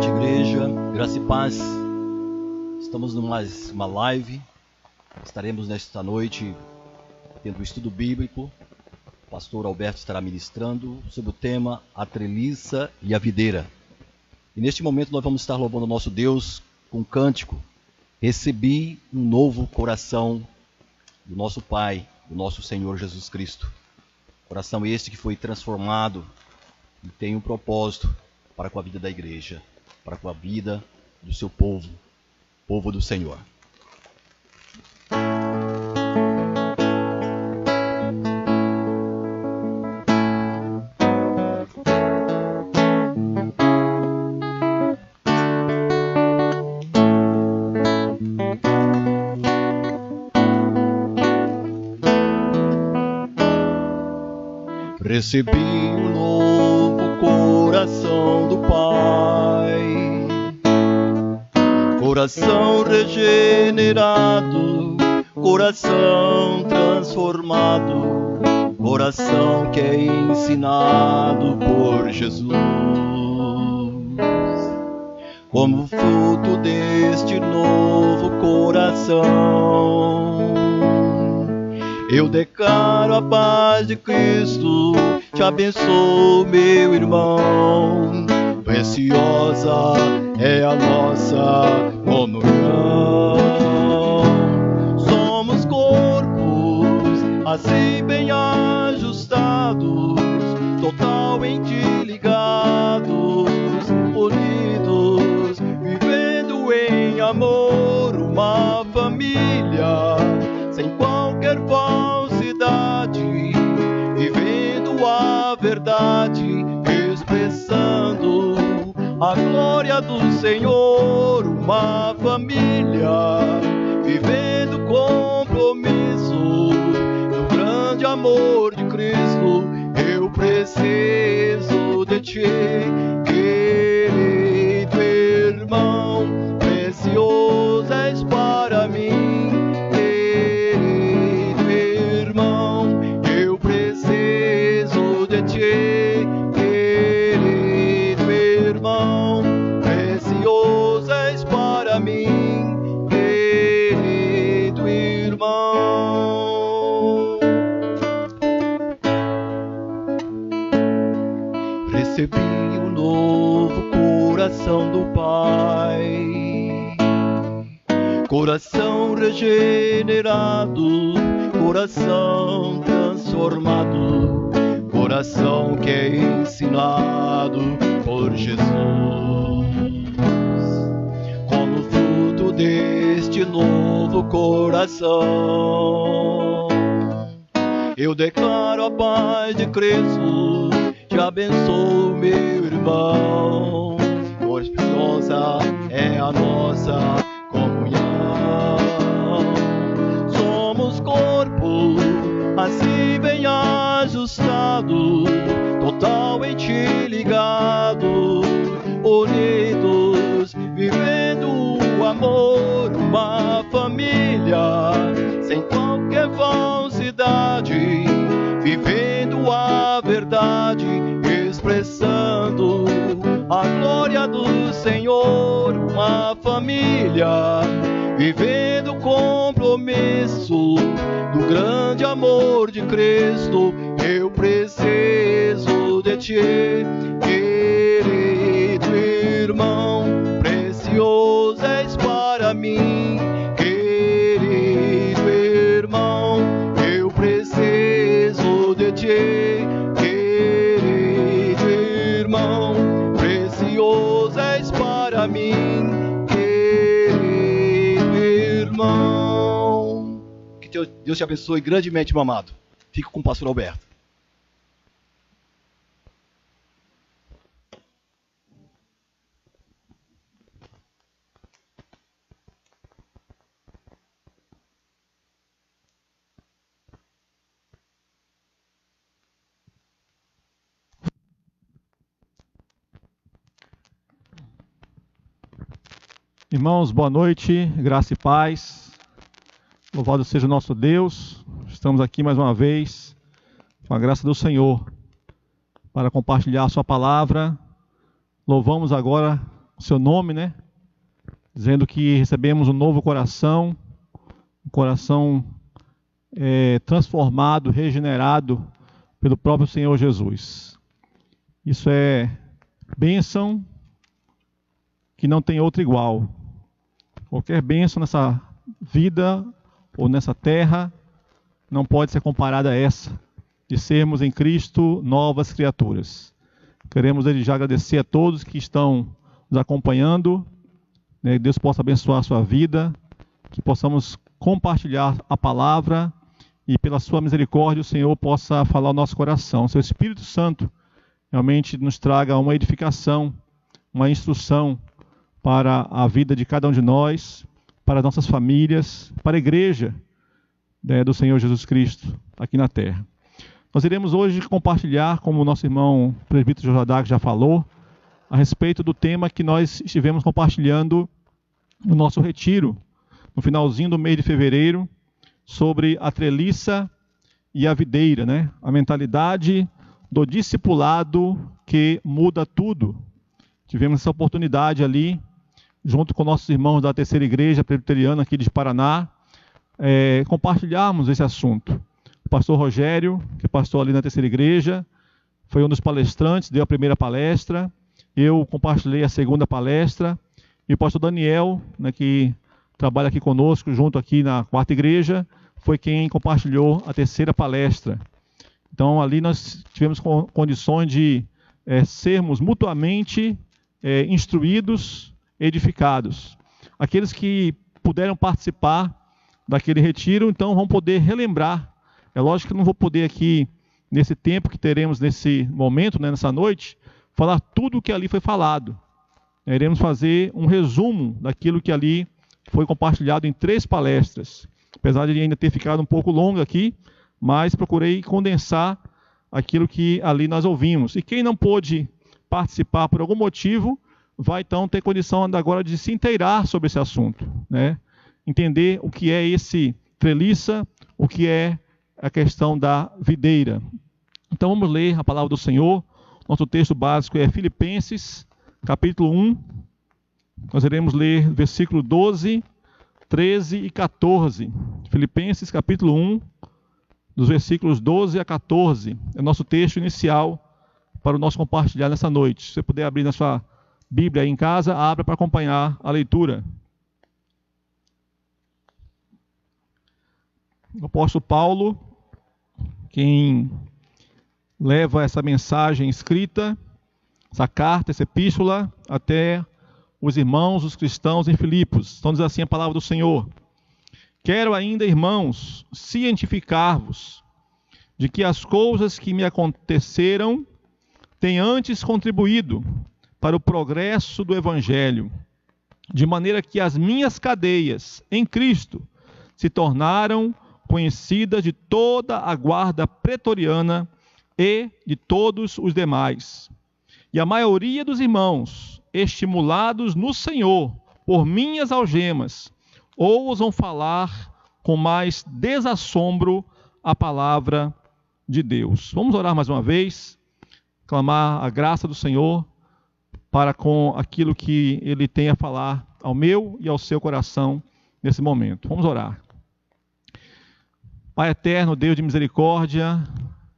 noite, igreja. Graça e paz. Estamos numa uma live. Estaremos nesta noite tendo um estudo bíblico. O pastor Alberto estará ministrando sobre o tema A Treliça e a Videira. E neste momento nós vamos estar louvando o nosso Deus com um cântico. Recebi um novo coração do nosso Pai, do nosso Senhor Jesus Cristo. Coração este que foi transformado e tem um propósito para com a vida da igreja, para com a vida do seu povo, povo do Senhor. Recebi um novo coração do Pai, coração regenerado, coração transformado, coração que é ensinado por Jesus. Como fruto deste novo coração, eu declaro a paz de Cristo, te abençoo, meu irmão. Preciosa é a nossa comunhão. Somos corpos assim bem ajustados, totalmente ligados, unidos, vivendo em amor, uma família sem qualquer falsidade, vivendo a verdade, expressando a glória do Senhor, uma família, vivendo compromisso no grande amor de Cristo. Eu preciso de ti, querido irmão, precioso és para mim. Querido irmão, precioso és para mim, querido irmão. Recebi um novo coração do Pai, coração regenerado, coração transformado, coração que é ensinado por Jesus. Como fruto deste novo coração, eu declaro a paz de Cristo, te abençoo, meu irmão. Pois preciosa é a nossa comunhão. Somos corpo assim bem ajustados, totalmente ligados, unidos, vivendo o amor, uma família, sem qualquer falsidade, vivendo a verdade, expressando a glória do Senhor, uma família, vivendo compromisso do grande amor de Cristo. Eu preciso de ti, querido irmão, precioso és para mim, querido irmão. Eu preciso de ti, querido irmão, precioso és para mim, querido irmão. Que Deus te abençoe grandemente, meu amado. Fico com o pastor Alberto. Irmãos, boa noite, graça e paz. Louvado seja o nosso Deus. Estamos aqui mais uma vez, com a graça do Senhor, para compartilhar a sua palavra. Louvamos agora seu nome, né? Dizendo que recebemos um novo coração, um coração transformado, regenerado pelo próprio Senhor Jesus. Isso é bênção que não tem outra igual. Qualquer bênção nessa vida ou nessa terra não pode ser comparada a essa, de sermos em Cristo novas criaturas. Queremos desde já agradecer a todos que estão nos acompanhando, né? Deus possa abençoar a sua vida, que possamos compartilhar a palavra e pela sua misericórdia o Senhor possa falar ao nosso coração. Seu Espírito Santo realmente nos traga uma edificação, uma instrução para a vida de cada um de nós, para as nossas famílias, para a igreja, né, do Senhor Jesus Cristo aqui na terra. Nós iremos hoje compartilhar, como o nosso irmão presbítero Josadag já falou, a respeito do tema que nós estivemos compartilhando no nosso retiro, no finalzinho do mês de fevereiro, sobre a treliça e a videira, né? A mentalidade do discipulado que muda tudo. Tivemos essa oportunidade ali, junto com nossos irmãos da terceira igreja presbiteriana aqui de Paraná, compartilharmos esse assunto. O pastor Rogério, que pastor ali na terceira igreja, foi um dos palestrantes, deu a primeira palestra, eu compartilhei a segunda palestra, e o pastor Daniel, né, que trabalha aqui conosco, junto aqui na quarta igreja, foi quem compartilhou a terceira palestra. Então ali nós tivemos condições de sermos mutuamente instruídos, edificados. Aqueles que puderam participar daquele retiro, então vão poder relembrar. É lógico que eu não vou poder aqui, nesse tempo que teremos nesse momento, né, nessa noite, falar tudo o que ali foi falado. Iremos fazer um resumo daquilo que ali foi compartilhado em 3 palestras. Apesar de ainda ter ficado um pouco longo aqui, mas procurei condensar aquilo que ali nós ouvimos. E quem não pôde participar por algum motivo, vai então ter condição agora de se inteirar sobre esse assunto, né? Entender o que é esse treliça, o que é a questão da videira. Então vamos ler a palavra do Senhor. Nosso texto básico é Filipenses, capítulo 1. Nós iremos ler versículo 12, 13 e 14. Filipenses, capítulo 1, dos versículos 12 a 14. É o nosso texto inicial para o nosso compartilhar nessa noite. Se você puder abrir na sua Bíblia aí em casa, abra para acompanhar a leitura. O apóstolo Paulo, quem leva essa mensagem escrita, essa carta, essa epístola, até os irmãos, os cristãos em Filipos. Então diz assim a palavra do Senhor: quero ainda, irmãos, cientificar-vos de que as coisas que me aconteceram têm antes contribuído para o progresso do Evangelho, de maneira que as minhas cadeias em Cristo se tornaram conhecidas de toda a guarda pretoriana e de todos os demais. E a maioria dos irmãos, estimulados no Senhor por minhas algemas, ousam falar com mais desassombro a palavra de Deus. Vamos orar mais uma vez, clamar a graça do Senhor para com aquilo que Ele tem a falar ao meu e ao seu coração nesse momento. Vamos orar. Pai eterno, Deus de misericórdia,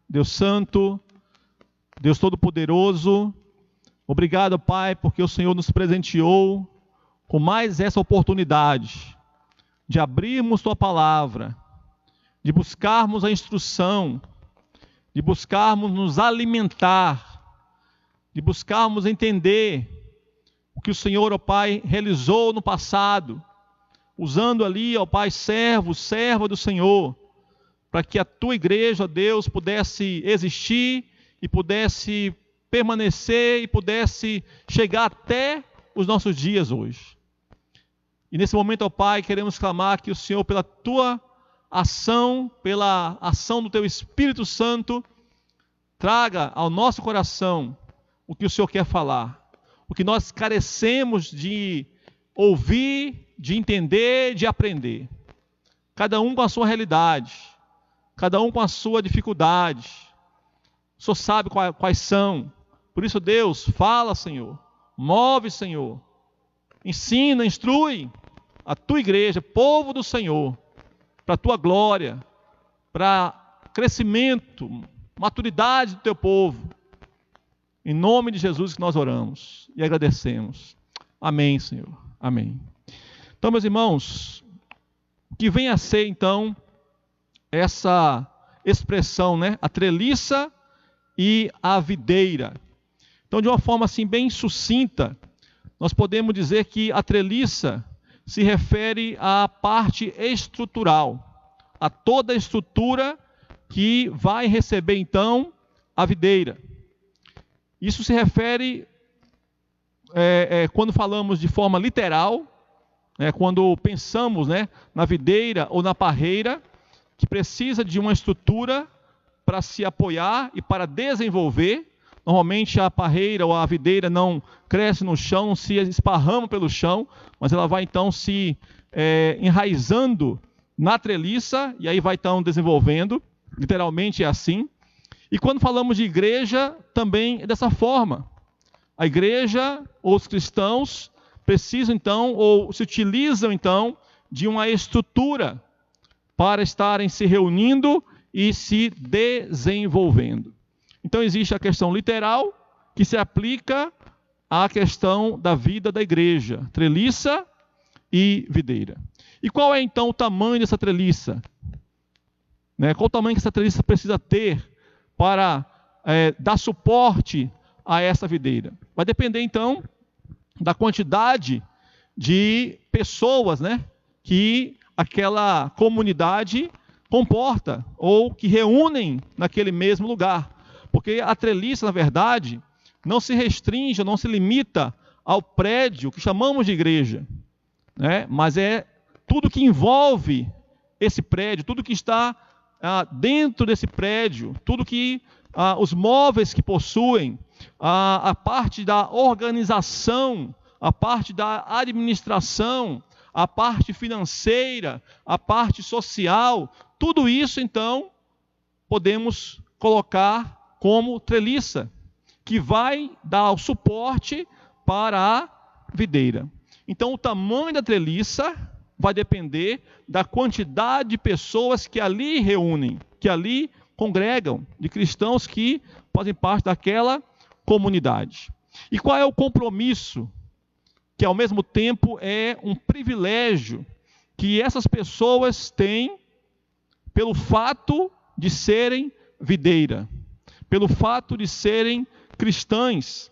Deus santo, Deus todo-poderoso, obrigado, Pai, porque o Senhor nos presenteou com mais essa oportunidade de abrirmos Tua palavra, de buscarmos a instrução, de buscarmos nos alimentar, de buscarmos entender o que o Senhor, ó Pai, realizou no passado, usando ali, ó Pai, serva do Senhor, para que a Tua igreja, ó Deus, pudesse existir e pudesse permanecer e pudesse chegar até os nossos dias hoje. E nesse momento, ó Pai, queremos clamar que o Senhor, pela Tua ação, pela ação do Teu Espírito Santo, traga ao nosso coração o que o Senhor quer falar, o que nós carecemos de ouvir, de entender, de aprender. Cada um com a sua realidade, cada um com a sua dificuldade. O Senhor sabe quais são. Por isso, Deus, fala, Senhor. Move, Senhor. ensina, instrui a tua igreja, povo do Senhor, para a tua glória, para crescimento, maturidade do teu povo. Em nome de Jesus que nós oramos e agradecemos. Amém, Senhor. Amém. Então, meus irmãos, que vem a ser então essa expressão, né? A treliça e a videira. Então, de uma forma assim bem sucinta, nós podemos dizer que a treliça se refere à parte estrutural, a toda a estrutura que vai receber então a videira. Isso se refere, quando falamos de forma literal, quando pensamos, né, na videira ou na parreira, que precisa de uma estrutura para se apoiar e para desenvolver. Normalmente a parreira ou a videira não cresce no chão, não se esparrama pelo chão, mas ela vai então se enraizando na treliça e aí vai então desenvolvendo. Literalmente é assim. E quando falamos de igreja, também é dessa forma. A igreja ou os cristãos precisam então, ou se utilizam então, de uma estrutura para estarem se reunindo e se desenvolvendo. Então existe a questão literal, que se aplica à questão da vida da igreja, treliça e videira. E qual é então o tamanho dessa treliça? Qual o tamanho que essa treliça precisa ter para dar suporte a essa videira? Vai depender então da quantidade de pessoas, que aquela comunidade comporta ou que reúnem naquele mesmo lugar. Porque a treliça, na verdade, não se restringe, não se limita ao prédio que chamamos de igreja, mas é tudo que envolve esse prédio, tudo que está dentro desse prédio, tudo que os móveis que possuem, a parte da organização, a parte da administração, a parte financeira, a parte social, tudo isso então podemos colocar como treliça, que vai dar o suporte para a videira. Então o tamanho da treliça vai depender da quantidade de pessoas que ali reúnem, que ali congregam, de cristãos que fazem parte daquela comunidade. E qual é o compromisso, que ao mesmo tempo é um privilégio, que essas pessoas têm pelo fato de serem videira, pelo fato de serem cristãs,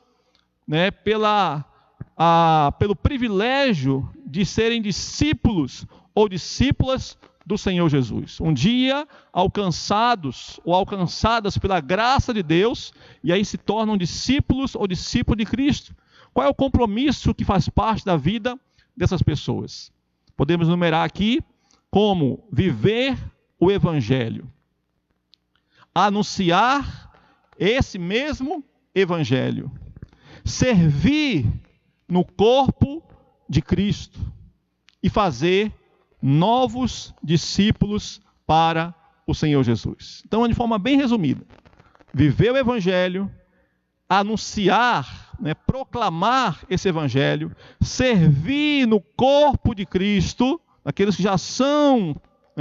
pelo privilégio de serem discípulos ou discípulas do Senhor Jesus. Um dia alcançados ou alcançadas pela graça de Deus, e aí se tornam discípulos ou discípulos de Cristo. Qual é o compromisso que faz parte da vida dessas pessoas? Podemos numerar aqui como viver o Evangelho, anunciar esse mesmo Evangelho, servir no corpo de Cristo e fazer novos discípulos para o Senhor Jesus. Então, de forma bem resumida, viver o Evangelho, anunciar, proclamar esse Evangelho, servir no corpo de Cristo, aqueles que já são,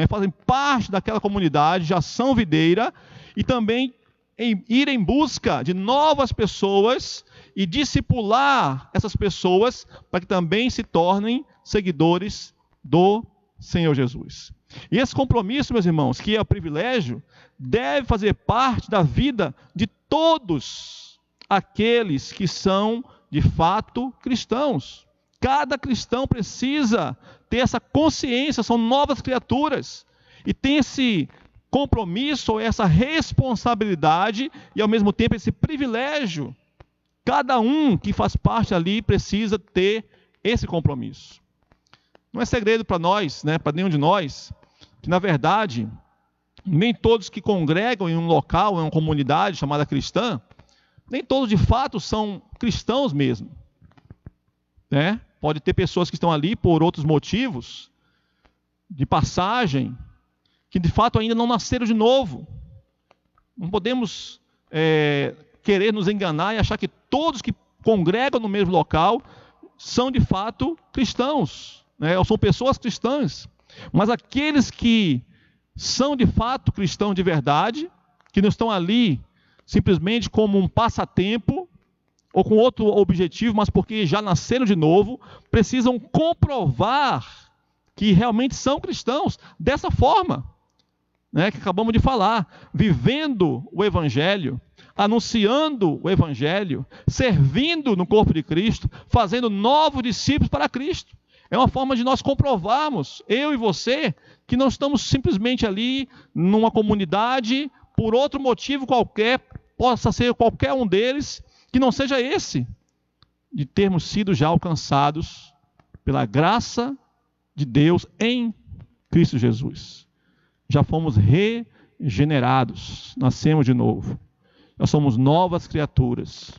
fazem parte daquela comunidade, já são videira, e também ir em busca de novas pessoas e discipular essas pessoas para que também se tornem seguidores do Senhor Jesus. E esse compromisso, meus irmãos, que é o privilégio, deve fazer parte da vida de todos aqueles que são, de fato, cristãos. Cada cristão precisa ter essa consciência, são novas criaturas, e tem esse compromisso, essa responsabilidade, e ao mesmo tempo esse privilégio. Cada um que faz parte ali precisa ter esse compromisso. Não é segredo para nós, para nenhum de nós, que na verdade, nem todos que congregam em um local, em uma comunidade chamada cristã, nem todos de fato são cristãos mesmo. Pode ter pessoas que estão ali por outros motivos, de passagem, que de fato ainda não nasceram de novo. Não podemos querer nos enganar e achar que todos que congregam no mesmo local são de fato cristãos, né? Ou são pessoas cristãs. Mas aqueles que são de fato cristãos de verdade, que não estão ali simplesmente como um passatempo, ou com outro objetivo, mas porque já nasceram de novo, precisam comprovar que realmente são cristãos dessa forma, né, que acabamos de falar, vivendo o Evangelho, anunciando o Evangelho, servindo no corpo de Cristo, fazendo novos discípulos para Cristo. É uma forma de nós comprovarmos, eu e você, que não estamos simplesmente ali numa comunidade, por outro motivo qualquer, possa ser qualquer um deles, que não seja esse, de termos sido já alcançados pela graça de Deus em Cristo Jesus. Já fomos regenerados, nascemos de novo. Nós somos novas criaturas.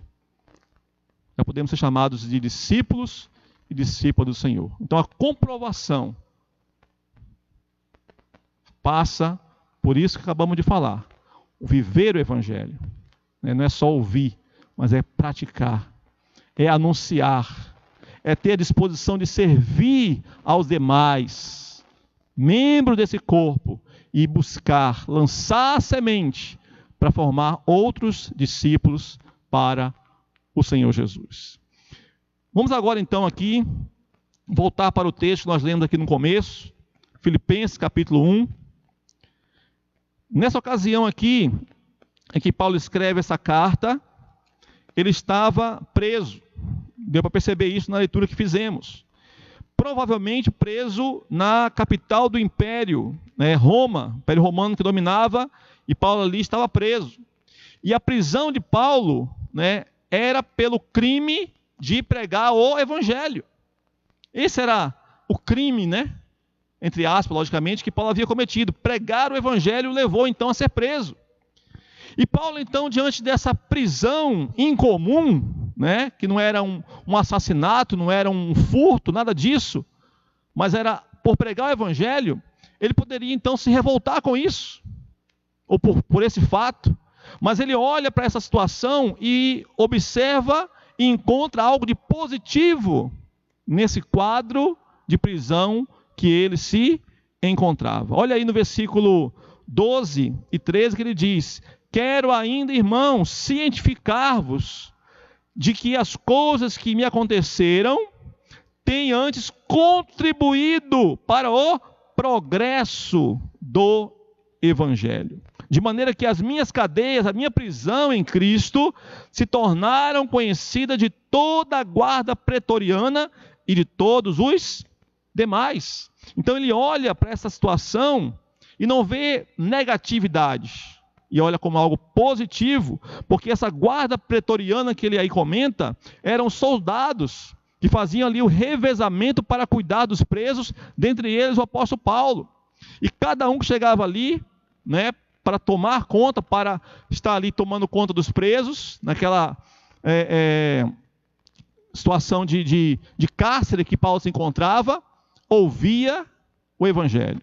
Já podemos ser chamados de discípulos e discípulos do Senhor. Então a comprovação passa por isso que acabamos de falar. O viver o Evangelho. Não é só ouvir, mas é praticar. É anunciar. É ter a disposição de servir aos demais, membros desse corpo, e buscar, lançar a semente para formar outros discípulos para o Senhor Jesus. Vamos agora então aqui, voltar para o texto que nós lemos aqui no começo, Filipenses capítulo 1. Nessa ocasião aqui, em que Paulo escreve essa carta, ele estava preso. Deu para perceber isso na leitura que fizemos. Provavelmente preso na capital do império, né, Roma, império romano que dominava, e Paulo ali estava preso. E a prisão de Paulo, né, era pelo crime de pregar o Evangelho. Esse era o crime, né, entre aspas, logicamente, que Paulo havia cometido. Pregar o Evangelho o levou então a ser preso. E Paulo então, diante dessa prisão incomum, né, que não era um assassinato, não era um furto, nada disso, mas era por pregar o Evangelho, ele poderia então se revoltar com isso, ou por esse fato, mas ele olha para essa situação e observa e encontra algo de positivo nesse quadro de prisão que ele se encontrava. Olha aí no versículo 12 e 13 que ele diz: quero ainda, irmãos, cientificar-vos de que as coisas que me aconteceram têm antes contribuído para o progresso do Evangelho. De maneira que as minhas cadeias, a minha prisão em Cristo, se tornaram conhecidas de toda a guarda pretoriana e de todos os demais. Então ele olha para essa situação e não vê negatividade. E olha como algo positivo, porque essa guarda pretoriana que ele aí comenta, eram soldados que faziam ali o revezamento para cuidar dos presos, dentre eles o apóstolo Paulo. E cada um que chegava ali, né, para tomar conta, para estar ali tomando conta dos presos, naquela situação de cárcere que Paulo se encontrava, ouvia o Evangelho.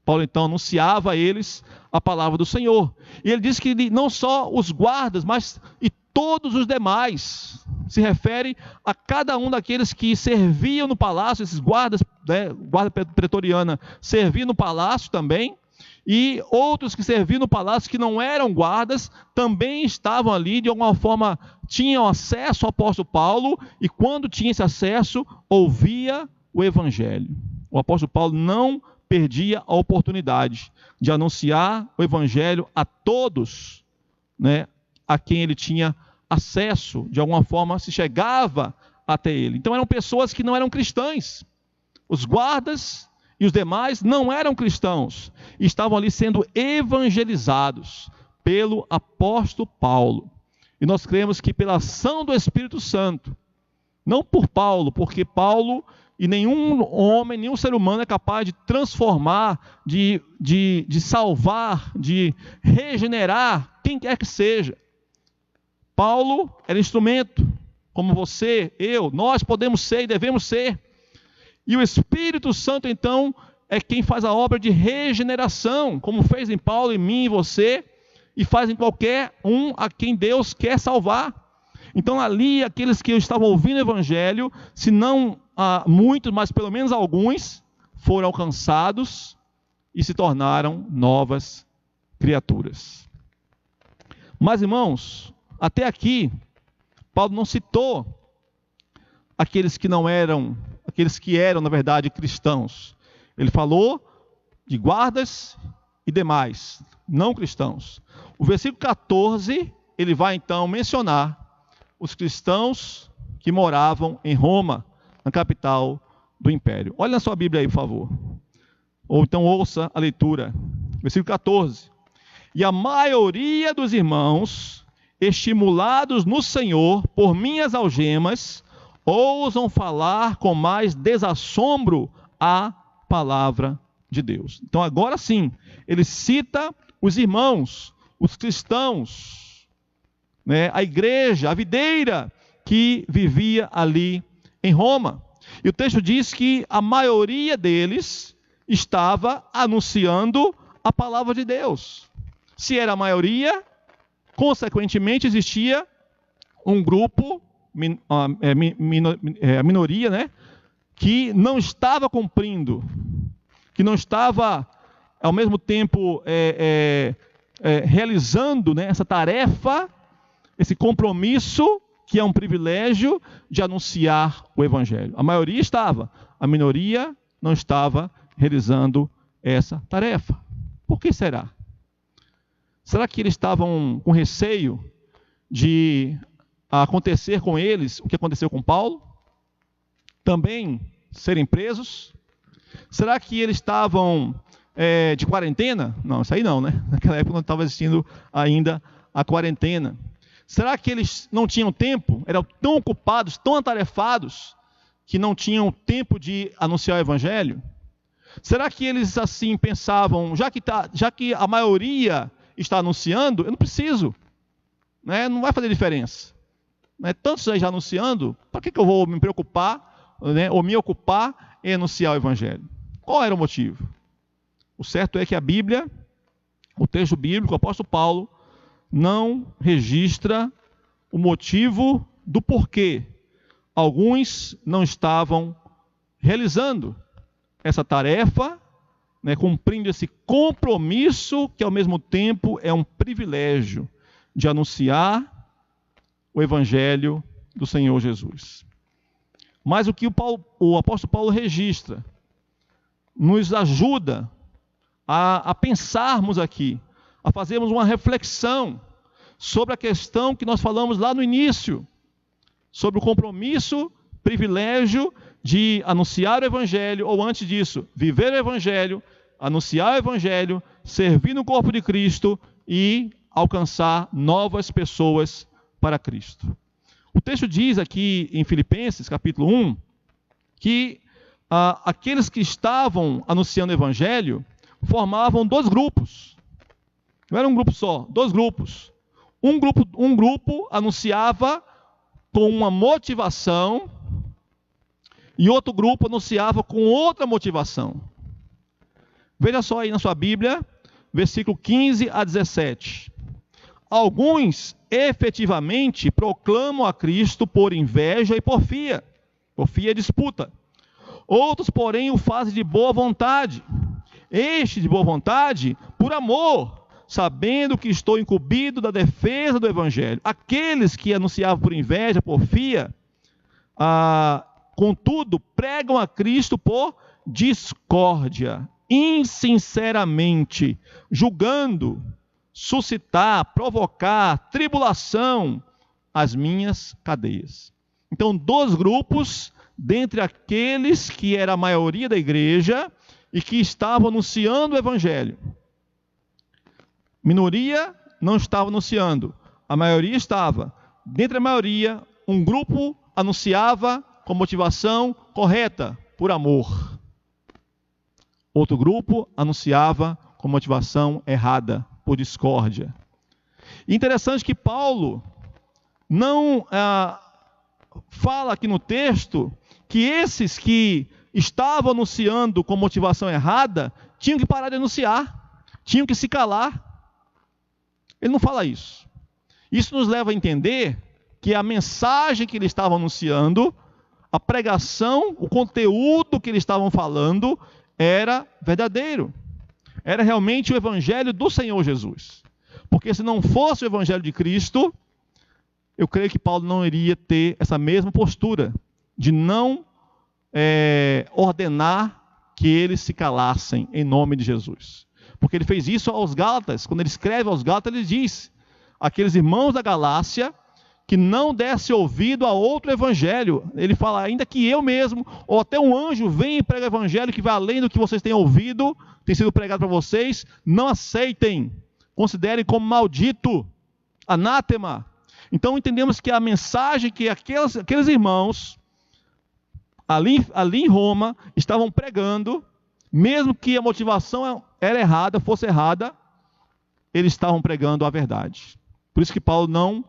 Paulo então anunciava a eles a palavra do Senhor. E ele diz que não só os guardas, mas e todos os demais. Se refere a cada um daqueles que serviam no palácio, esses guardas, né, guarda pretoriana, serviam no palácio também. E outros que serviam no palácio, que não eram guardas, também estavam ali, de alguma forma, tinham acesso ao apóstolo Paulo. E quando tinha esse acesso, ouvia o Evangelho. O apóstolo Paulo não perdia a oportunidade de anunciar o Evangelho a todos, né, a quem ele tinha acesso, de alguma forma se chegava até ele. Então eram pessoas que não eram cristãs. Os guardas e os demais não eram cristãos, e estavam ali sendo evangelizados pelo apóstolo Paulo. E nós cremos que pela ação do Espírito Santo, não por Paulo, porque Paulo e nenhum homem, nenhum ser humano é capaz de transformar, de salvar, de regenerar quem quer que seja. Paulo era instrumento, como você, eu, nós podemos ser e devemos ser. E o Espírito Santo, então, é quem faz a obra de regeneração, como fez em Paulo, em mim e você, e faz em qualquer um a quem Deus quer salvar. Então ali, aqueles que estavam ouvindo o evangelho, se não muitos, mas pelo menos alguns, foram alcançados e se tornaram novas criaturas. Mas, irmãos, até aqui, Paulo não citou aqueles que eram, na verdade, cristãos. Ele falou de guardas e demais, não cristãos. O versículo 14, ele vai então mencionar os cristãos que moravam em Roma, na capital do império. Olha na sua Bíblia aí, por favor. Ou então ouça a leitura. Versículo 14. E a maioria dos irmãos, estimulados no Senhor por minhas algemas, ousam falar com mais desassombro a palavra de Deus. Então agora sim, ele cita os irmãos, os cristãos, né, a igreja, a videira que vivia ali em Roma. E o texto diz que a maioria deles estava anunciando a palavra de Deus. Se era a maioria, consequentemente existia um grupo, a minoria, né, que não estava cumprindo, que não estava ao mesmo tempo realizando, né, essa tarefa, esse compromisso, que é um privilégio de anunciar o evangelho. A maioria estava, a minoria não estava realizando essa tarefa. Por que será? Será que eles estavam com receio de acontecer com eles o que aconteceu com Paulo? Também serem presos? Será que eles estavam de quarentena? Não, isso aí não, né? Naquela época não estava existindo ainda a quarentena. Será que eles não tinham tempo? Eram tão ocupados, tão atarefados, que não tinham tempo de anunciar o evangelho? Será que eles assim pensavam, já que a maioria está anunciando, eu não preciso, né? Não vai fazer diferença, né? Tantos aí já anunciando, para que eu vou me preocupar, né? Ou me ocupar em anunciar o evangelho? Qual era o motivo? O certo é que a Bíblia, o texto bíblico, o apóstolo Paulo, não registra o motivo do porquê alguns não estavam realizando essa tarefa, né, cumprindo esse compromisso que ao mesmo tempo é um privilégio de anunciar o evangelho do Senhor Jesus. Mas o que o apóstolo Paulo registra nos ajuda a pensarmos aqui, a fazermos uma reflexão sobre a questão que nós falamos lá no início, sobre o compromisso, privilégio de anunciar o evangelho, ou antes disso, viver o evangelho, anunciar o evangelho, servir no corpo de Cristo e alcançar novas pessoas para Cristo. O texto diz aqui em Filipenses, capítulo 1, que aqueles que estavam anunciando o evangelho formavam dois grupos. Não era um grupo só, dois grupos. Um grupo anunciava com uma motivação e outro grupo anunciava com outra motivação. Veja só aí na sua Bíblia, versículo 15 a 17. Alguns efetivamente proclamam a Cristo por inveja e porfia. Porfia é disputa. Outros, porém, o fazem de boa vontade. Este de boa vontade, por amor, sabendo que estou incumbido da defesa do evangelho. Aqueles que anunciavam por inveja, porfia, contudo, pregam a Cristo por discórdia, insinceramente, julgando suscitar, provocar tribulação às minhas cadeias. Então, dois grupos dentre aqueles que era a maioria da igreja e que estavam anunciando o evangelho. Minoria não estava anunciando, a maioria estava. Dentre a maioria, um grupo anunciava com motivação correta, por amor. Outro grupo anunciava com motivação errada, por discórdia. E interessante que Paulo não fala aqui no texto que esses que estavam anunciando com motivação errada tinham que parar de anunciar, tinham que se calar. Ele não fala isso. Isso nos leva a entender que a mensagem que eles estavam anunciando, a pregação, o conteúdo que eles estavam falando era verdadeiro. Era realmente o evangelho do Senhor Jesus. Porque se não fosse o evangelho de Cristo, eu creio que Paulo não iria ter essa mesma postura de não ordenar que eles se calassem em nome de Jesus. Porque ele fez isso aos Gálatas. Quando ele escreve aos Gálatas, ele diz: aqueles irmãos da Galácia que não desse ouvido a outro evangelho. Ele fala: ainda que eu mesmo, ou até um anjo venha e pregue o evangelho que vai além do que vocês têm ouvido, tem sido pregado para vocês, não aceitem, considerem como maldito, anátema. Então entendemos que a mensagem que aqueles irmãos ali em Roma estavam pregando, mesmo que a motivação era errada, fosse errada, eles estavam pregando a verdade. Por isso que Paulo não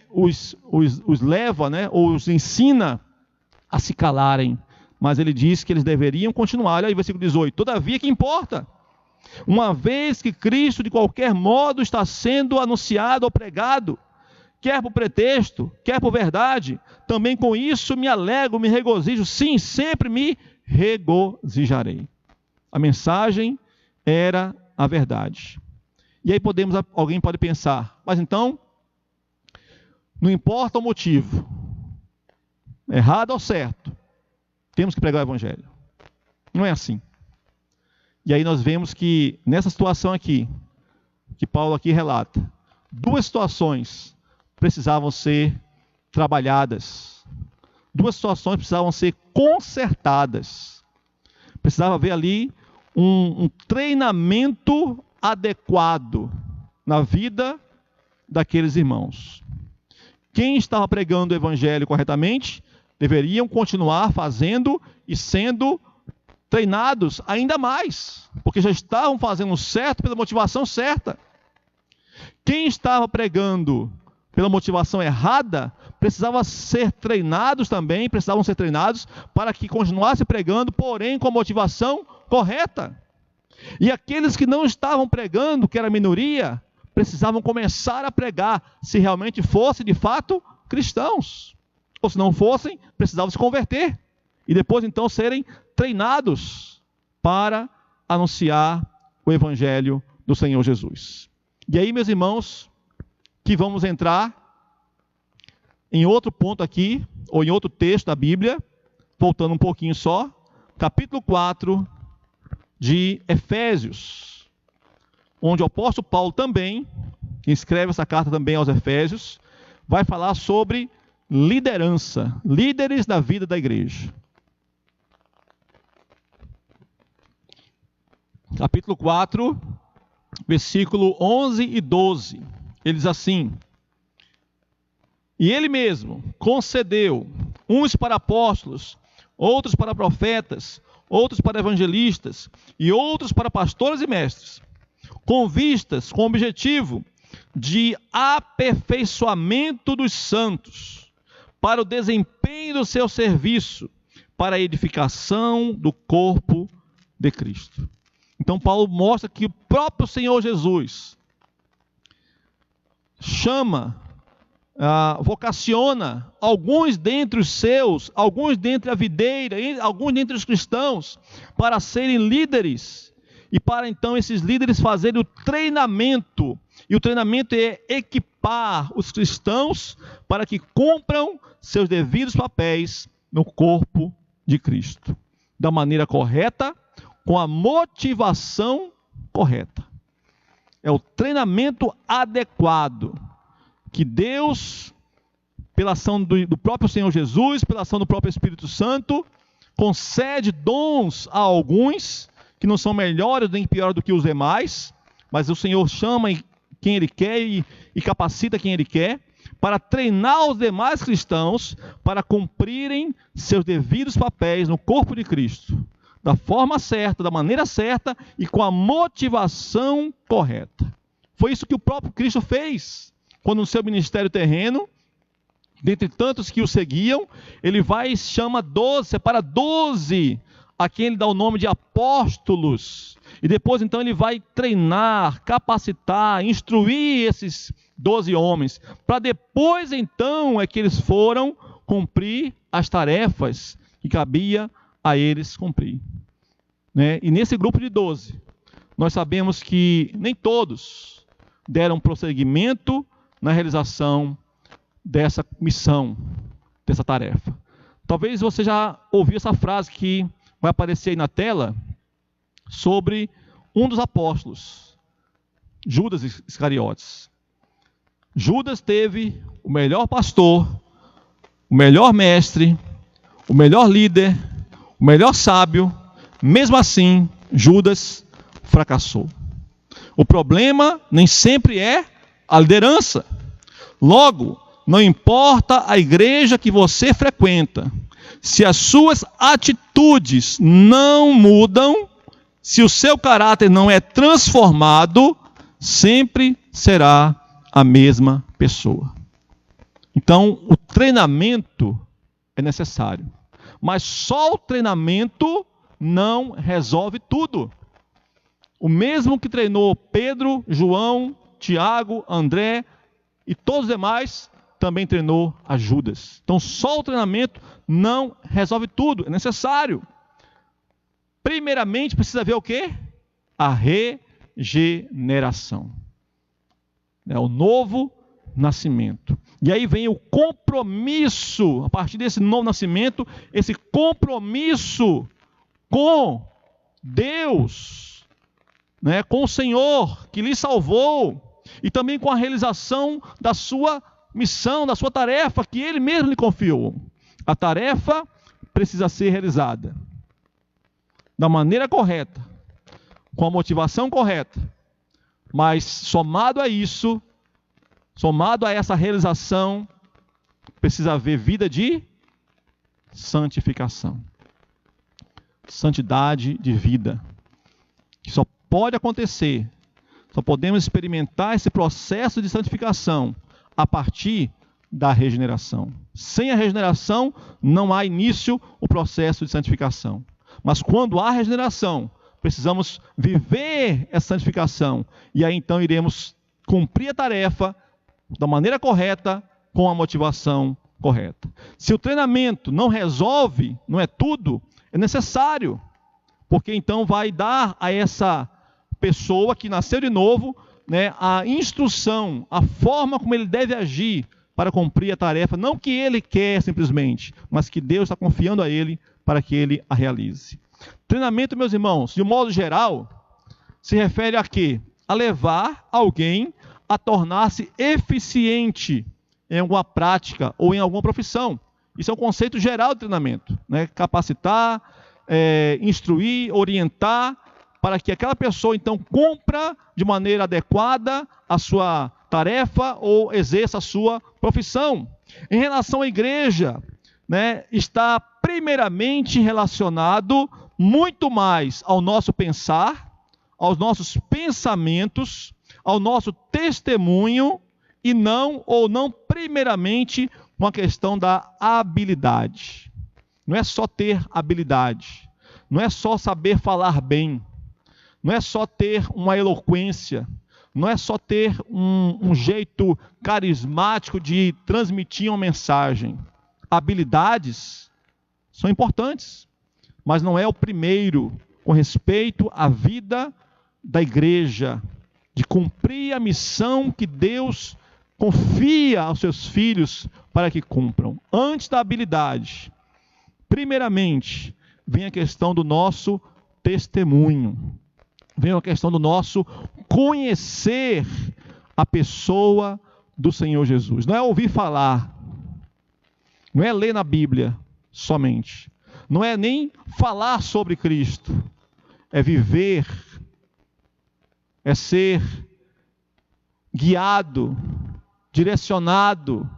os leva, ou os ensina a se calarem, mas ele diz que eles deveriam continuar. Olha aí, versículo 18: todavia que importa, uma vez que Cristo de qualquer modo está sendo anunciado ou pregado, quer por pretexto, quer por verdade, também com isso me alegro, me regozijo, sim, sempre me regozijarei. A mensagem era a verdade. E aí alguém pode pensar: mas então, não importa o motivo, errado ou certo, temos que pregar o evangelho. Não é assim. E aí nós vemos que nessa situação aqui, que Paulo aqui relata, duas situações precisavam ser trabalhadas. Duas situações precisavam ser consertadas. Precisava haver ali um treinamento adequado na vida daqueles irmãos. Quem estava pregando o evangelho corretamente, deveriam continuar fazendo e sendo treinados ainda mais, porque já estavam fazendo certo pela motivação certa. Quem estava pregando pela motivação errada, precisavam ser treinados para que continuasse pregando, porém com a motivação correta. E aqueles que não estavam pregando, que era a minoria, precisavam começar a pregar, se realmente fossem de fato cristãos. Ou se não fossem, precisavam se converter. E depois então serem treinados para anunciar o evangelho do Senhor Jesus. E aí, meus irmãos, que vamos entrar em outro ponto aqui, ou em outro texto da Bíblia, voltando um pouquinho só, capítulo 4 de Efésios, onde o apóstolo Paulo também, que escreve essa carta também aos Efésios, vai falar sobre liderança, líderes da vida da igreja. Capítulo 4, versículo 11 e 12, ele diz assim: e ele mesmo concedeu uns para apóstolos, outros para profetas, outros para evangelistas e outros para pastores e mestres, com o objetivo de aperfeiçoamento dos santos, para o desempenho do seu serviço, para a edificação do corpo de Cristo. Então Paulo mostra que o próprio Senhor Jesus vocaciona alguns dentre os seus, alguns dentre a videira, alguns dentre os cristãos, para serem líderes, e para então esses líderes fazerem o treinamento, e o treinamento é equipar os cristãos para que cumpram seus devidos papéis no corpo de Cristo, da maneira correta, com a motivação correta. É o treinamento adequado que Deus, pela ação do próprio Senhor Jesus, pela ação do próprio Espírito Santo, concede dons a alguns que não são melhores nem piores do que os demais, mas o Senhor chama quem Ele quer e capacita quem Ele quer, para treinar os demais cristãos para cumprirem seus devidos papéis no corpo de Cristo, da forma certa, da maneira certa e com a motivação correta. Foi isso que o próprio Cristo fez, quando no seu ministério terreno, dentre tantos que o seguiam, ele vai e separa 12, a quem ele dá o nome de apóstolos, E depois então ele vai treinar, capacitar, instruir esses 12 homens, para depois então é que eles foram cumprir as tarefas que cabia a eles cumprir. Né? E nesse grupo de 12, nós sabemos que nem todos deram prosseguimento na realização dessa missão, dessa tarefa. Talvez você já ouviu essa frase que vai aparecer aí na tela, sobre um dos apóstolos, Judas Iscariotes. Judas teve o melhor pastor, o melhor mestre, o melhor líder, o melhor sábio. Mesmo assim, Judas fracassou. O problema nem sempre é a liderança. Logo, não importa a igreja que você frequenta, se as suas atitudes não mudam, se o seu caráter não é transformado, sempre será a mesma pessoa. Então, o treinamento é necessário. Mas só o treinamento não resolve tudo. O mesmo que treinou Pedro, João, Tiago, André e todos os demais, também treinou a Judas. Então, só o treinamento não resolve tudo. É necessário. Primeiramente, precisa ver o quê? A regeneração. É o novo nascimento. E aí vem o compromisso, a partir desse novo nascimento, esse compromisso com Deus, né, com o Senhor que lhe salvou, e também com a realização da sua missão, da sua tarefa que Ele mesmo lhe confiou. A tarefa precisa ser realizada da maneira correta, com a motivação correta, mas somado a isso, somado a essa realização, precisa haver vida de santificação. Santidade de vida. Que só pode acontecer, só podemos experimentar esse processo de santificação a partir da regeneração. Sem a regeneração, não há início o processo de santificação. Mas quando há regeneração, precisamos viver essa santificação. E aí então iremos cumprir a tarefa da maneira correta, com a motivação correta. Se o treinamento não resolve, não é tudo, é necessário. Porque então vai dar a essa pessoa que nasceu de novo, né, a instrução, a forma como ele deve agir para cumprir a tarefa, não que ele quer simplesmente, mas que Deus está confiando a ele para que ele a realize. Treinamento, meus irmãos, de um modo geral, se refere a quê? A levar alguém a tornar-se eficiente em alguma prática ou em alguma profissão. Isso é um conceito geral de treinamento, né? Capacitar, instruir, orientar, para que aquela pessoa então cumpra de maneira adequada a sua tarefa ou exerça a sua profissão. Em relação à igreja, né, está primeiramente relacionado muito mais ao nosso pensar, aos nossos pensamentos, ao nosso testemunho, e não primeiramente com a questão da habilidade. Não é só ter habilidade, não é só saber falar bem, não é só ter uma eloquência, não é só ter um jeito carismático de transmitir uma mensagem. Habilidades são importantes, mas não é o primeiro com respeito à vida da igreja, de cumprir a missão que Deus confia aos seus filhos para que cumpram. Antes da habilidade, primeiramente, vem a questão do nosso testemunho. Vem a questão do nosso conhecer a pessoa do Senhor Jesus. Não é ouvir falar, não é ler na Bíblia somente, não é nem falar sobre Cristo, é viver, é ser guiado, direcionado,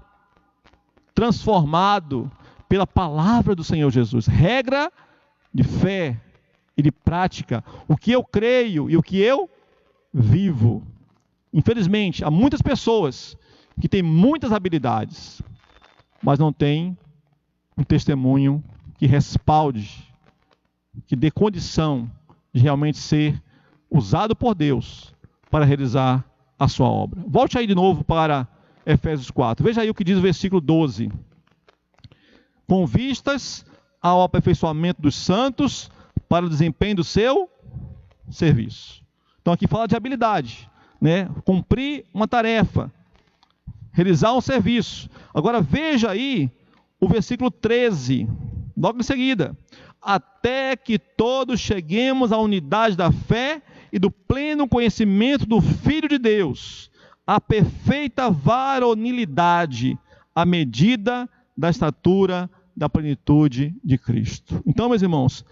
transformado pela palavra do Senhor Jesus. Regra de fé e de prática, o que eu creio e o que eu vivo. Infelizmente, há muitas pessoas que têm muitas habilidades, mas não têm um testemunho que respalde, que dê condição de realmente ser usado por Deus para realizar a sua obra. Volte aí de novo para Efésios 4. Veja aí o que diz o versículo 12. Com vistas ao aperfeiçoamento dos santos para o desempenho do seu serviço. Então aqui fala de habilidade, né? Cumprir uma tarefa, realizar um serviço. Agora veja aí o versículo 13, logo em seguida. Até que todos cheguemos à unidade da fé e do pleno conhecimento do Filho de Deus, a perfeita varonilidade, à medida da estatura da plenitude de Cristo. Então, meus irmãos,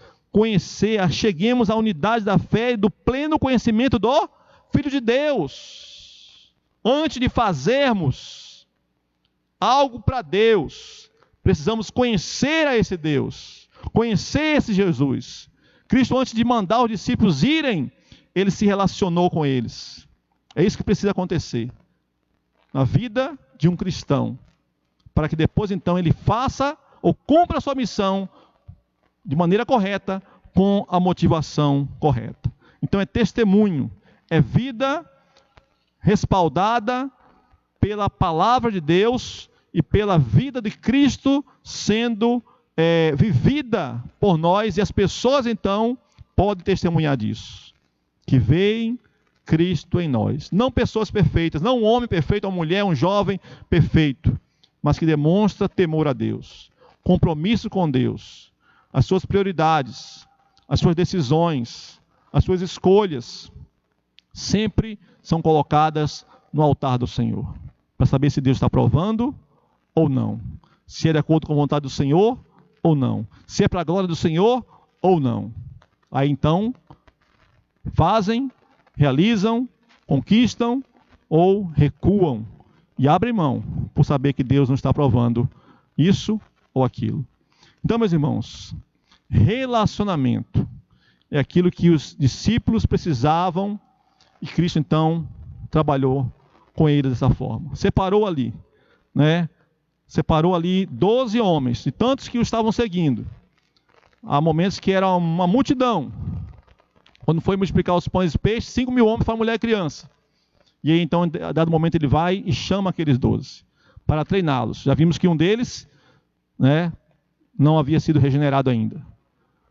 cheguemos à unidade da fé e do pleno conhecimento do Filho de Deus. Antes de fazermos algo para Deus, precisamos conhecer a esse Deus, conhecer esse Jesus. Cristo, antes de mandar os discípulos irem, ele se relacionou com eles. É isso que precisa acontecer na vida de um cristão, para que depois então ele faça ou cumpra a sua missão de maneira correta, com a motivação correta. Então é testemunho, é vida respaldada pela palavra de Deus e pela vida de Cristo sendo vivida por nós, e as pessoas então podem testemunhar disso, que veem Cristo em nós. Não pessoas perfeitas, não um homem perfeito, uma mulher, um jovem perfeito, mas que demonstra temor a Deus, compromisso com Deus, as suas prioridades, as suas decisões, as suas escolhas, sempre são colocadas no altar do Senhor, para saber se Deus está aprovando ou não, se é de acordo com a vontade do Senhor ou não, se é para a glória do Senhor ou não. Aí então, fazem, realizam, conquistam ou recuam e abrem mão por saber que Deus não está aprovando isso ou aquilo. Então, meus irmãos, relacionamento é aquilo que os discípulos precisavam e Cristo então trabalhou com eles dessa forma. Separou ali, né? Separou ali 12 homens, de tantos que o estavam seguindo. Há momentos que era uma multidão. Quando foi multiplicar os pães e peixes, 5.000 homens para mulher e criança. E aí então, a dado momento, ele vai e chama aqueles 12 para treiná-los. Já vimos que um deles, né, não havia sido regenerado ainda.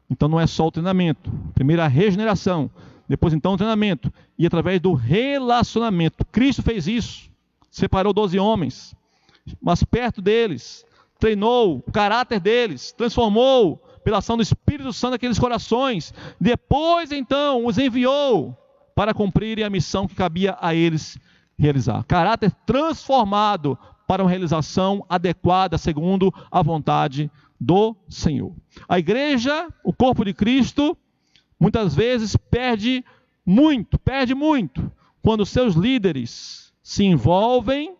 Então não é só o treinamento. Primeiro a regeneração, depois então o treinamento. E através do relacionamento. Cristo fez isso. Separou 12 homens, mas perto deles, treinou o caráter deles, transformou pela ação do Espírito Santo aqueles corações. Depois então os enviou para cumprirem a missão que cabia a eles realizar. Caráter transformado para uma realização adequada segundo a vontade do Senhor. A igreja, o corpo de Cristo, muitas vezes perde muito, quando seus líderes se envolvem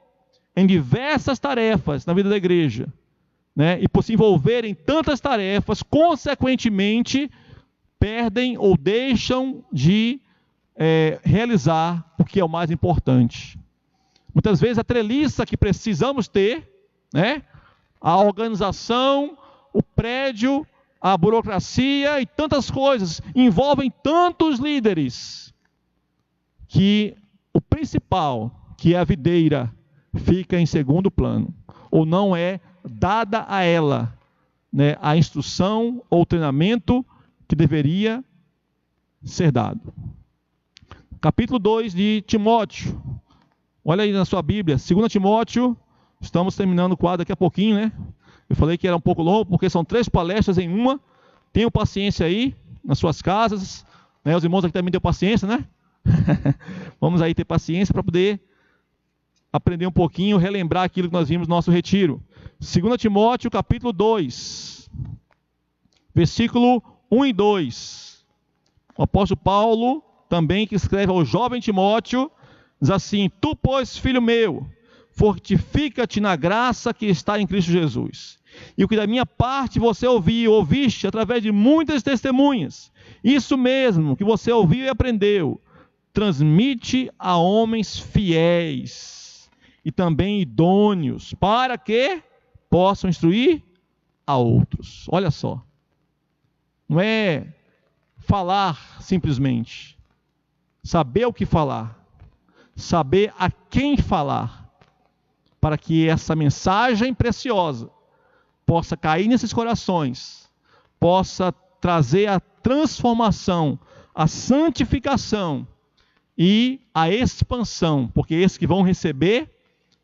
em diversas tarefas na vida da igreja, né? E por se envolverem em tantas tarefas, consequentemente, perdem ou deixam de realizar o que é o mais importante. Muitas vezes a treliça que precisamos ter, né? A organização, o prédio, a burocracia e tantas coisas, envolvem tantos líderes, que o principal, que é a videira, fica em segundo plano, ou não é dada a ela, né, a instrução ou treinamento que deveria ser dado. Capítulo 2 de Timóteo, olha aí na sua Bíblia, 2 Timóteo, estamos terminando o quadro daqui a pouquinho, né? Eu falei que era um pouco longo, porque são 3 palestras em uma. Tenham paciência aí, nas suas casas, né? Os irmãos aqui também deu paciência, né? Vamos aí ter paciência para poder aprender um pouquinho, relembrar aquilo que nós vimos no nosso retiro. 2 Timóteo, capítulo 2, versículo 1 e 2. O apóstolo Paulo, também que escreve ao jovem Timóteo, diz assim: Tu, pois, filho meu, fortifica-te na graça que está em Cristo Jesus. E o que da minha parte você ouviste através de muitas testemunhas, isso mesmo que você ouviu e aprendeu, transmite a homens fiéis e também idôneos, para que possam instruir a outros. Olha só, não é falar simplesmente, saber o que falar, saber a quem falar, para que essa mensagem preciosa possa cair nesses corações, possa trazer a transformação, a santificação e a expansão, porque esses que vão receber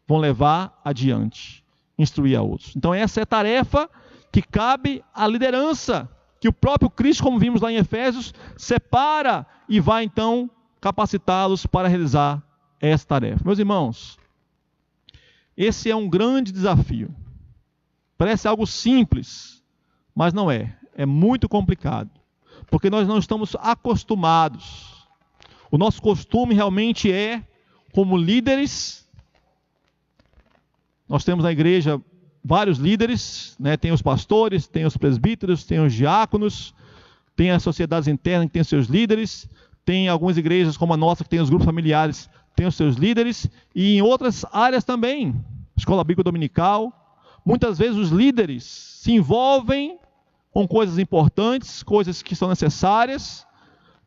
vão levar adiante, instruir a outros. Então essa é a tarefa que cabe à liderança, que o próprio Cristo, como vimos lá em Efésios, separa e vai então capacitá-los para realizar essa tarefa. Meus irmãos, esse é um grande desafio. Parece algo simples, mas não é. É muito complicado, porque nós não estamos acostumados. O nosso costume realmente é, como líderes, nós temos na igreja vários líderes, né? Tem os pastores, tem os presbíteros, tem os diáconos, tem as sociedades internas que têm seus líderes, tem algumas igrejas como a nossa que tem os grupos familiares, tem os seus líderes, e em outras áreas também, escola bíblica dominical, muitas vezes os líderes se envolvem com coisas importantes, coisas que são necessárias,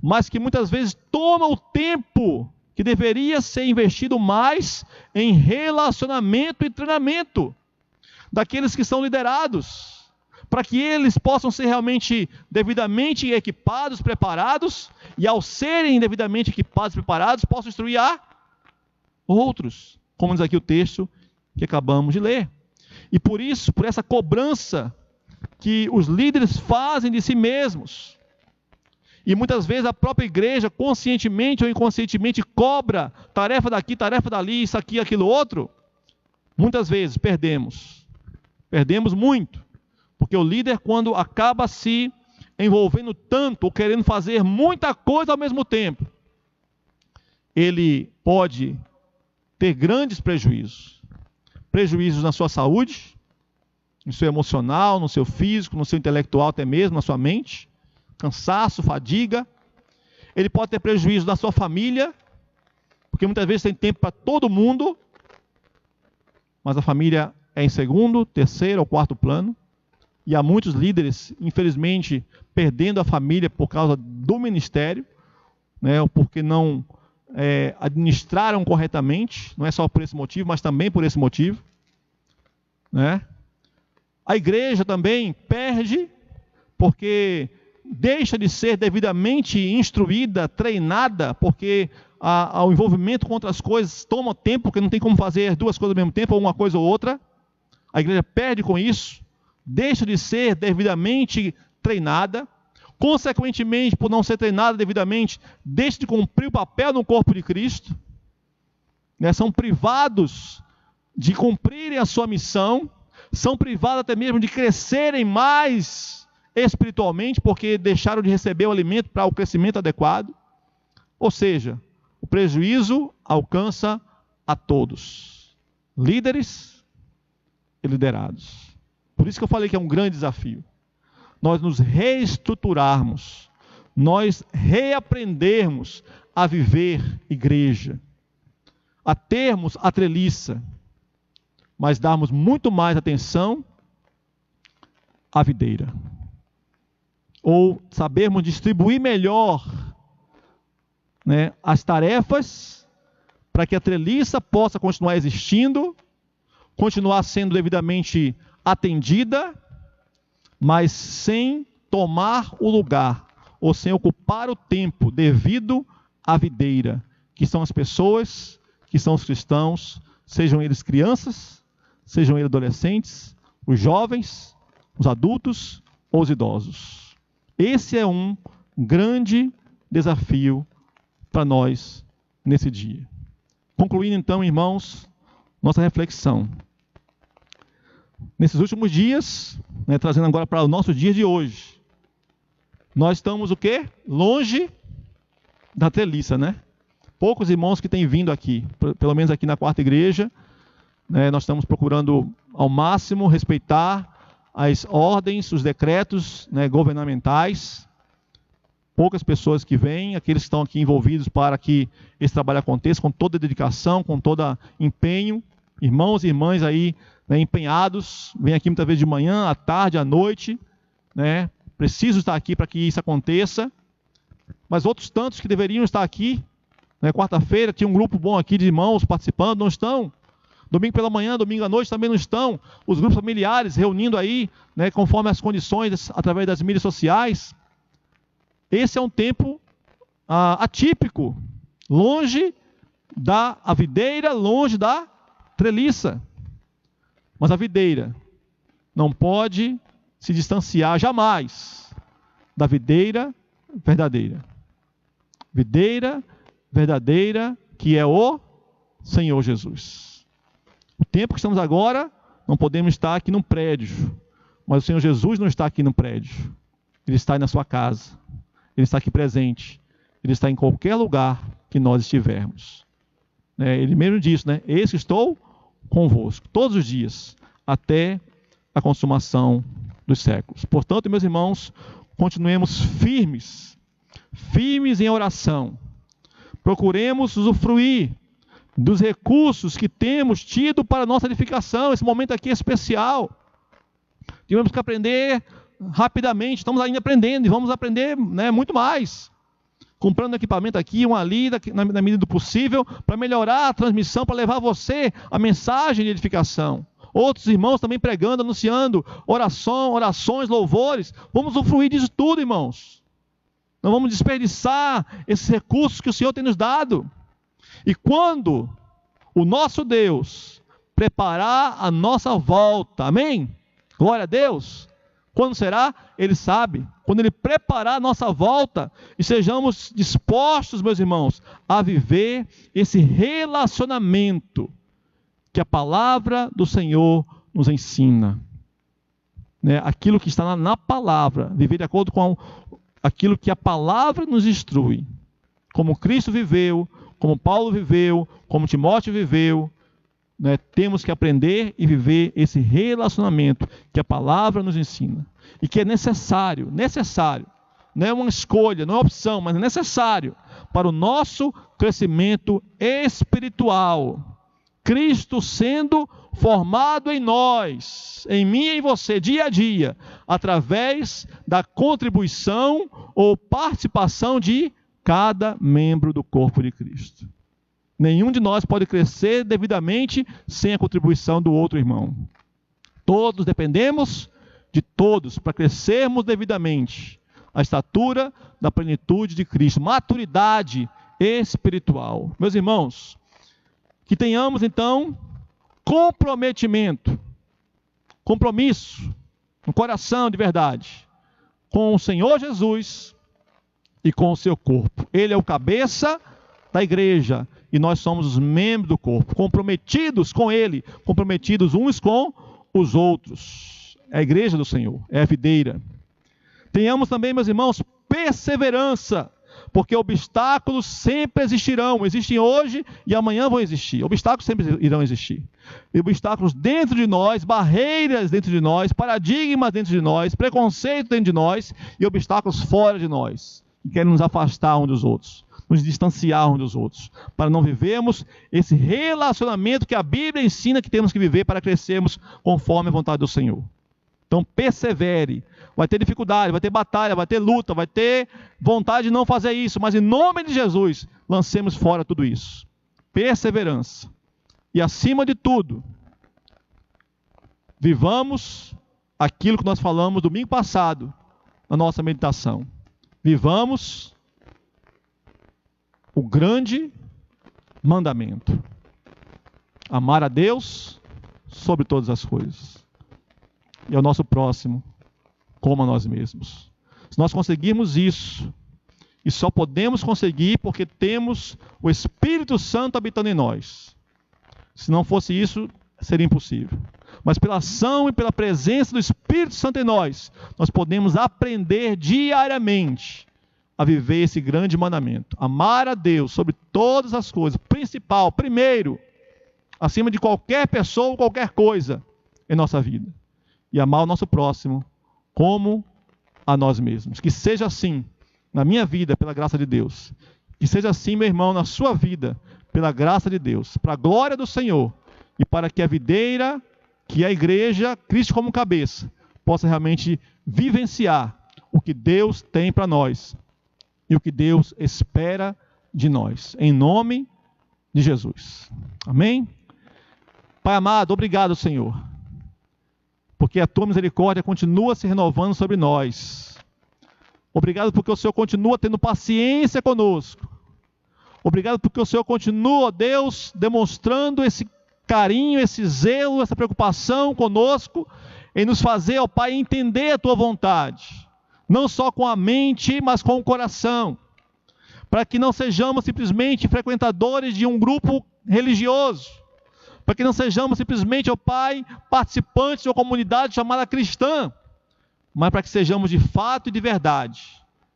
mas que muitas vezes tomam o tempo que deveria ser investido mais em relacionamento e treinamento daqueles que são liderados, para que eles possam ser realmente devidamente equipados, preparados, e ao serem devidamente equipados, preparados, possam instruir a outros, como diz aqui o texto que acabamos de ler. E por isso, por essa cobrança que os líderes fazem de si mesmos, e muitas vezes a própria igreja, conscientemente ou inconscientemente, cobra tarefa daqui, tarefa dali, isso aqui, aquilo outro, muitas vezes perdemos muito, porque o líder, quando acaba se envolvendo tanto, ou querendo fazer muita coisa ao mesmo tempo, ele pode ter grandes prejuízos na sua saúde, no seu emocional, no seu físico, no seu intelectual até mesmo, na sua mente, cansaço, fadiga. Ele pode ter prejuízo na sua família, porque muitas vezes tem tempo para todo mundo, mas a família é em segundo, terceiro ou quarto plano, e há muitos líderes, infelizmente, perdendo a família por causa do ministério, né, ou porque não administraram corretamente, não é só por esse motivo, mas também por esse motivo, né? A igreja também perde, porque deixa de ser devidamente instruída, treinada, porque o envolvimento com outras coisas toma tempo, porque não tem como fazer duas coisas ao mesmo tempo, ou uma coisa ou outra. A igreja perde com isso, deixa de ser devidamente treinada, consequentemente, por não ser treinada devidamente, deixa de cumprir o papel no corpo de Cristo, né? São privados de cumprirem a sua missão, são privados até mesmo de crescerem mais espiritualmente, porque deixaram de receber o alimento para o crescimento adequado. Ou seja, o prejuízo alcança a todos, líderes e liderados. Por isso que eu falei que é um grande desafio. Nós nos reestruturarmos, nós reaprendermos a viver igreja, a termos a treliça, mas darmos muito mais atenção à videira. Ou sabermos distribuir melhor, né, as tarefas, para que a treliça possa continuar existindo, continuar sendo devidamente atendida, mas sem tomar o lugar, ou sem ocupar o tempo devido à videira, que são as pessoas, que são os cristãos, sejam eles crianças, sejam eles adolescentes, os jovens, os adultos ou os idosos. Esse é um grande desafio para nós nesse dia. Concluindo então, irmãos, nossa reflexão. Nesses últimos dias, né, trazendo agora para o nosso dia de hoje, nós estamos o quê? Longe da treliça, né? Poucos irmãos que têm vindo aqui, pelo menos aqui na quarta igreja, né, nós estamos procurando ao máximo respeitar as ordens, os decretos, né, governamentais. Poucas pessoas que vêm, aqueles que estão aqui envolvidos para que esse trabalho aconteça com toda dedicação, com todo empenho. Irmãos e irmãs aí, né, empenhados, vêm aqui muitas vezes de manhã, à tarde, à noite, né? Preciso estar aqui para que isso aconteça. Mas outros tantos que deveriam estar aqui Né? Quarta-feira tinha um grupo bom aqui de irmãos participando, não estão? Domingo pela manhã, domingo à noite também não estão. Os grupos familiares reunindo aí, né, conforme as condições, através das mídias sociais. Esse é um tempo atípico, longe da videira, longe da treliça. Mas a videira não pode se distanciar jamais da videira verdadeira. Videira verdadeira, que é o Senhor Jesus. O tempo que estamos agora, não podemos estar aqui num prédio, mas o Senhor Jesus não está aqui no prédio. Ele está aí na sua casa. Ele está aqui presente. Ele está em qualquer lugar que nós estivermos. Ele mesmo disse, né? Eis que estou convosco, todos os dias, até a consumação dos séculos. Portanto, meus irmãos, continuemos firmes em oração. Procuremos usufruir dos recursos que temos tido para a nossa edificação. Esse momento aqui é especial. Tivemos que aprender rapidamente, estamos ainda aprendendo e vamos aprender, né, muito mais. Comprando equipamento aqui, um ali, na medida do possível, para melhorar a transmissão, para levar a você a mensagem de edificação. Outros irmãos também pregando, anunciando orações, louvores. Vamos usufruir disso tudo, irmãos. Não vamos desperdiçar esses recursos que o Senhor tem nos dado. E quando o nosso Deus preparar a nossa volta, amém? Glória a Deus. Quando será? Ele sabe. Quando Ele preparar a nossa volta e sejamos dispostos, meus irmãos, a viver esse relacionamento que a palavra do Senhor nos ensina. Aquilo que está na palavra, viver de acordo com aquilo que a palavra nos instrui. Como Cristo viveu, como Paulo viveu, como Timóteo viveu, temos que aprender e viver esse relacionamento que a palavra nos ensina. E que é necessário, não é uma escolha, não é uma opção, mas é necessário para o nosso crescimento espiritual. Cristo sendo formado em nós, em mim e em você, dia a dia, através da contribuição ou participação de cada membro do corpo de Cristo. Nenhum de nós pode crescer devidamente sem a contribuição do outro irmão. Todos dependemos de todos para crescermos devidamente à estatura da plenitude de Cristo, maturidade espiritual. Meus irmãos, que tenhamos então compromisso no coração de verdade com o Senhor Jesus e com o seu corpo. Ele é o cabeça da igreja e nós somos os membros do corpo, comprometidos com Ele, comprometidos uns com os outros. É a igreja do Senhor, é a videira. Tenhamos também, meus irmãos, perseverança, porque obstáculos sempre existirão. Existem hoje e amanhã vão existir. Obstáculos sempre irão existir. E obstáculos dentro de nós, barreiras dentro de nós, paradigmas dentro de nós, preconceito dentro de nós e obstáculos fora de nós, que querem nos afastar uns dos outros, nos distanciar uns dos outros, para não vivermos esse relacionamento que a Bíblia ensina que temos que viver para crescermos conforme a vontade do Senhor. Então persevere. Vai ter dificuldade, vai ter batalha, vai ter luta, vai ter vontade de não fazer isso, mas em nome de Jesus, lancemos fora tudo isso. Perseverança. E acima de tudo, vivamos aquilo que nós falamos domingo passado, na nossa meditação. Vivamos o grande mandamento: amar a Deus sobre todas as coisas e ao nosso próximo como a nós mesmos. Se nós conseguirmos isso, e só podemos conseguir porque temos o Espírito Santo habitando em nós. Se não fosse isso, seria impossível. Mas pela ação e pela presença do Espírito Santo em nós, nós podemos aprender diariamente a viver esse grande mandamento. Amar a Deus sobre todas as coisas, principal, primeiro, acima de qualquer pessoa ou qualquer coisa em nossa vida. E amar o nosso próximo como a nós mesmos. Que seja assim na minha vida, pela graça de Deus. Que seja assim, meu irmão, na sua vida, pela graça de Deus. Para a glória do Senhor. E para que a videira, que é a igreja, Cristo como cabeça, possa realmente vivenciar o que Deus tem para nós. E o que Deus espera de nós. Em nome de Jesus. Amém? Pai amado, obrigado, Senhor, porque a tua misericórdia continua se renovando sobre nós. Obrigado porque o Senhor continua tendo paciência conosco. Obrigado porque o Senhor continua, Deus, demonstrando esse carinho, esse zelo, essa preocupação conosco, em nos fazer, ó Pai, entender a tua vontade. Não só com a mente, mas com o coração. Para que não sejamos simplesmente frequentadores de um grupo religioso. Para que não sejamos simplesmente, ó Pai, participantes de uma comunidade chamada cristã. Mas para que sejamos de fato e de verdade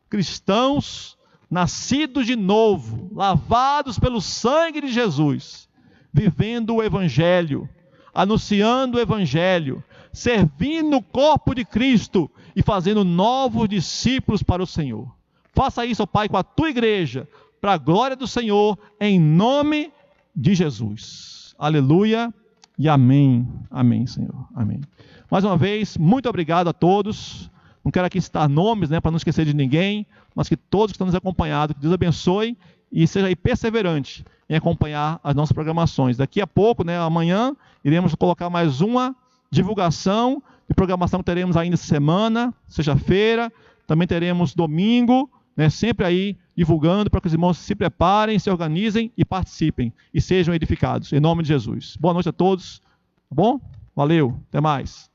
cristãos nascidos de novo, lavados pelo sangue de Jesus, vivendo o Evangelho, anunciando o Evangelho, servindo o corpo de Cristo e fazendo novos discípulos para o Senhor. Faça isso, ó Pai, com a tua igreja, para a glória do Senhor, em nome de Jesus. Aleluia e amém. Amém, Senhor. Amém. Mais uma vez, muito obrigado a todos. Não quero aqui citar nomes, para não esquecer de ninguém, mas que todos que estão nos acompanhando, que Deus abençoe e seja aí perseverante em acompanhar as nossas programações. Daqui a pouco, amanhã, iremos colocar mais uma divulgação de programação que teremos ainda essa semana, sexta-feira, também teremos domingo, sempre aí divulgando para que os irmãos se preparem, se organizem e participem e sejam edificados, em nome de Jesus. Boa noite a todos, tá bom? Valeu, até mais.